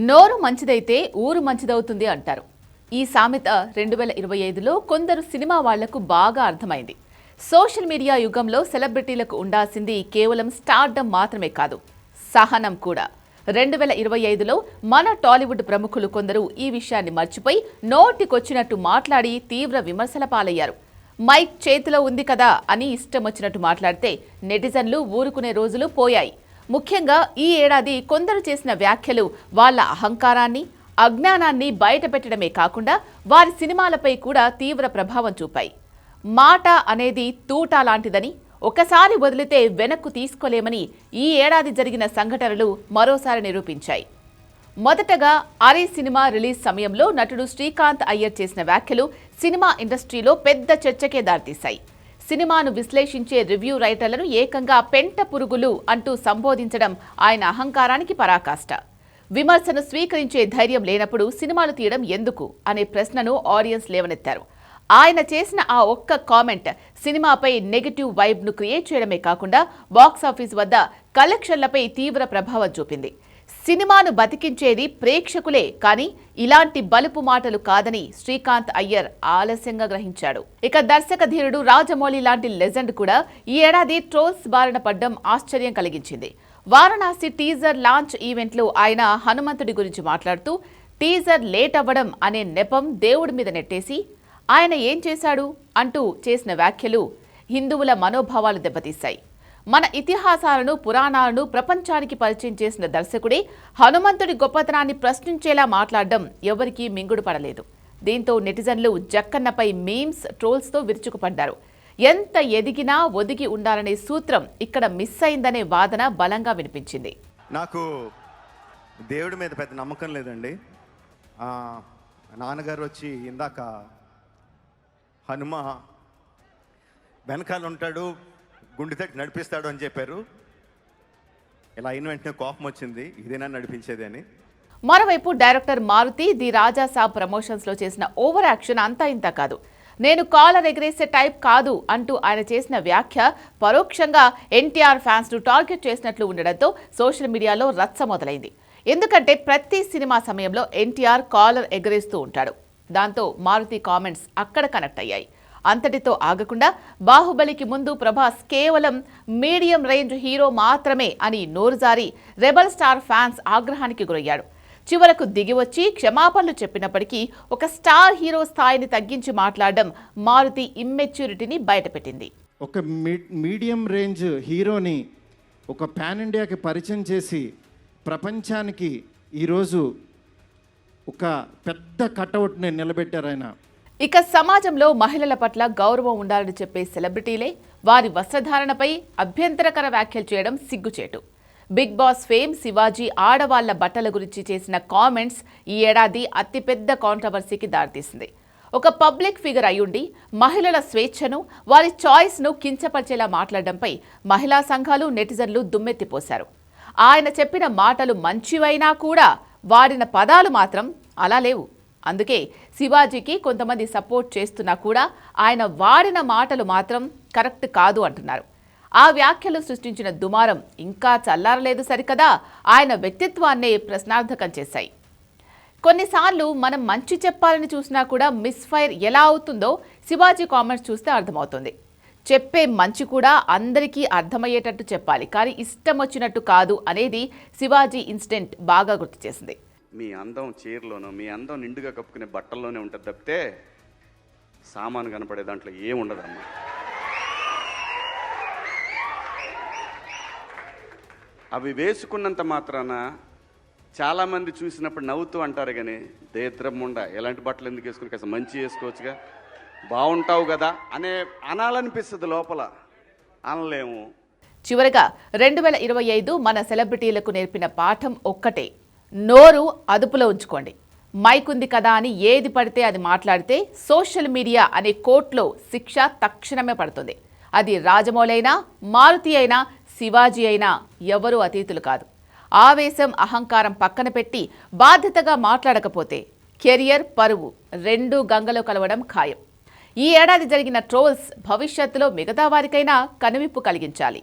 నోరు మంచిదైతే ఊరు మంచిదవుతుంది అంటారు. ఈ సామెత 2025లో కొందరు సినిమా వాళ్లకు బాగా అర్థమైంది. సోషల్ మీడియా యుగంలో సెలబ్రిటీలకు ఉండాల్సింది కేవలం స్టార్డమ్ మాత్రమే కాదు, సహనం కూడా. 2025లో మన టాలీవుడ్ ప్రముఖులు కొందరు ఈ విషయాన్ని మర్చిపోయి నోటికొచ్చినట్టు మాట్లాడి తీవ్ర విమర్శల పాలయ్యారు. మైక్ చేతిలో ఉంది కదా అని ఇష్టం వచ్చినట్టు మాట్లాడితే నెటిజన్లు ఊరుకునే రోజులు పోయాయి. ముఖ్యంగా ఈ ఏడాది కొందరు చేసిన వ్యాఖ్యలు వాళ్ళ అహంకారాన్ని, అజ్ఞానాన్ని బయటపెట్టడమే కాకుండా వారి సినిమాలపై కూడా తీవ్ర ప్రభావం చూపాయి. మాట అనేది తూటా లాంటిదని, ఒకసారి వదిలితే వెనక్కు తీసుకోలేమని ఈ ఏడాది జరిగిన సంఘటనలు మరోసారి నిరూపించాయి. మొదటగా అరే సినిమా రిలీజ్ సమయంలో నటుడు శ్రీకాంత్ అయ్యర్ చేసిన వ్యాఖ్యలు సినిమా ఇండస్ట్రీలో పెద్ద చర్చకే దారితీశాయి. సినిమాను విశ్లేషించే రివ్యూ రైటర్లను ఏకంగా పెంట పురుగులు అంటూ సంబోధించడం ఆయన అహంకారానికి పరాకాష్ట. విమర్శను స్వీకరించే ధైర్యం లేనప్పుడు సినిమాలు తీయడం ఎందుకు అనే ప్రశ్నను ఆడియన్స్ లేవనెత్తారు. ఆయన చేసిన ఆ ఒక్క కామెంట్ సినిమాపై నెగటివ్ వైబ్ను క్రియేట్ చేయడమే కాకుండా బాక్సాఫీస్ వద్ద కలెక్షన్లపై తీవ్ర ప్రభావం చూపింది. సినిమాను బతికించేది ప్రేక్షకులే, కానీ ఇలాంటి బలుపు మాటలు కాదని శ్రీకాంత్ అయ్యర్ ఆలస్యంగా గ్రహించాడు. ఇక దర్శక ధీరుడు రాజమౌళి లాంటి లెజెండ్ కూడా ఈ ఏడాది ట్రోల్స్ బారిన పడ్డం ఆశ్చర్యం కలిగించింది. వారణాసి టీజర్ లాంచ్ ఈవెంట్లో ఆయన హనుమంతుడి గురించి మాట్లాడుతూ టీజర్ లేట్ అవ్వడం అనే నెపం దేవుడి మీద నెట్టేసి ఆయన ఏం చేశాడు అంటూ చేసిన వ్యాఖ్యలు హిందువుల మనోభావాలు దెబ్బతీశాయి. మన ఇతిహాసాలను, పురాణాలను ప్రపంచానికి పరిచయం చేసిన దర్శకుడే హనుమంతుడి గొప్పతనాన్ని ప్రశ్నించేలా మాట్లాడడం ఎవరికీ మింగుడు పడలేదు. దీంతో నెటిజన్లు జక్కన్నపై మీమ్స్, ట్రోల్స్తో విరుచుకుపడ్డారు. ఎంత ఎదిగినా ఒదిగి ఉండాలనే సూత్రం ఇక్కడ మిస్ అయిందనే వాదన బలంగా వినిపించింది. నాకు దేవుడి మీద పెద్ద నమ్మకం లేదండి. నాన్నగారు వచ్చి ఇందాక హనుమ వెనకాల ఉంటాడు, గుండె తట్టి నడిపిస్తాడు అని చెప్పారు. ఇలా అయిన వెంటనే కోపం వచ్చింది, ఇదేనా నడిపించేది అని. మరోవైపు director Maruthi the Raja Saab promotions లో చేసిన ఓవర్ యాక్షన్ అంతా ఇంత కాదు. నేను కాలర్ ఎగరేసే టైప్ కాదు అంటూ ఆయన చేసిన వ్యాఖ్య పరోక్షంగా ఎన్టీఆర్ ఫ్యాన్స్ ను టార్గెట్ చేసినట్లు ఉండడంతో సోషల్ మీడియాలో రచ్చ మొదలైంది. ఎందుకంటే ప్రతి సినిమా సమయంలో ఎన్టీఆర్ కాలర్ ఎగరేస్తూ ఉంటాడు. దాంతో మారుతి కామెంట్స్ అక్కడ కనెక్ట్ అయ్యాయి. అంతటితో ఆగకుండా బాహుబలికి ముందు ప్రభాస్ కేవలం మీడియం రేంజ్ హీరో మాత్రమే అని నోరుజారి రెబల్ స్టార్ ఫ్యాన్స్ ఆగ్రహానికి గురయ్యాడు. చివరకు దిగివచ్చి క్షమాపణలు చెప్పినప్పటికీ ఒక స్టార్ హీరో స్థాయిని తగ్గించి మాట్లాడడం మారుతి ఇమ్మెచ్యూరిటీని బయటపెట్టింది. ఒక మీడియం రేంజ్ హీరోని ఒక పాన్ ఇండియాకి పరిచయం చేసి ప్రపంచానికి ఈరోజు ఒక పెద్ద కటౌట్ని నిలబెట్టారు ఆయన. ఇక సమాజంలో మహిళల పట్ల గౌరవం ఉండాలని చెప్పే సెలబ్రిటీలే వారి వస్త్రధారణపై అభ్యంతరకర వ్యాఖ్యలు చేయడం సిగ్గుచేటు. బిగ్ బాస్ ఫేమ్ శివాజీ ఆడవాళ్ల బట్టల గురించి చేసిన కామెంట్స్ ఈ ఏడాది అతిపెద్ద కాంట్రవర్సీకి దారితీసింది. ఒక పబ్లిక్ ఫిగర్ అయ్యుండి మహిళల స్వేచ్ఛను, వారి చాయిస్ను కించపరిచేలా మాట్లాడడంపై మహిళా సంఘాలు, నెటిజన్లు దుమ్మెత్తిపోశారు. ఆయన చెప్పిన మాటలు మంచివైనా కూడా వాడిన పదాలు మాత్రం అలా లేవు. అందుకే శివాజీకి కొంతమంది సపోర్ట్ చేస్తున్నా కూడా ఆయన వాడిన మాటలు మాత్రం కరెక్ట్ కాదు అంటున్నారు. ఆ వ్యాఖ్యలు సృష్టించిన దుమారం ఇంకా చల్లారలేదు సరికదా, ఆయన వ్యక్తిత్వాన్నే ప్రశ్నార్థకం చేశాయి. కొన్నిసార్లు మనం మంచి చెప్పాలని చూసినా కూడా మిస్ఫైర్ ఎలా అవుతుందో శివాజీ కామెంట్స్ చూస్తే అర్థమవుతుంది. చెప్పే మంచి కూడా అందరికీ అర్థమయ్యేటట్టు చెప్పాలి, కానీ ఇష్టం వచ్చినట్టు కాదు అనేది శివాజీ ఇన్సిడెంట్ బాగా గుర్తు చేసింది. మీ అందం చీరలోనో, మీ అందం నిండుగా కప్పుకునే బట్టల్లోనే ఉంటుంది తప్పితే సామాను కనపడే దాంట్లో ఏముండదమ్మా. అవి వేసుకున్నంత మాత్రాన చాలామంది చూసినప్పుడు నవ్వుతూ అంటారు, కానీ దేద్రముండ ఎలాంటి బట్టలు ఎందుకు వేసుకుని కాస్త మంచి వేసుకోవచ్చుగా, బాగుంటావు కదా అనాలనిపిస్తుంది, లోపల అనలేము. చివరగా 2025 మన సెలబ్రిటీలకు నేర్పిన పాఠం ఒక్కటే: నోరు అదుపులో ఉంచుకోండి. మైక్ ఉంది కదా అని ఏది పడితే అది మాట్లాడితే సోషల్ మీడియా అనే కోర్టులో శిక్ష తక్షణమే పడుతుంది. అది రాజమౌళి అయినా, మారుతి అయినా, శివాజీ అయినా ఎవరూ అతీతులు కాదు. ఆవేశం, అహంకారం పక్కన పెట్టి బాధ్యతగా మాట్లాడకపోతే కెరియర్, పరువు రెండూ గంగలో కలవడం ఖాయం. ఈ ఏడాది జరిగిన ట్రోల్స్ భవిష్యత్తులో మిగతా వారికైనా కనువిప్పు కలిగించాలి.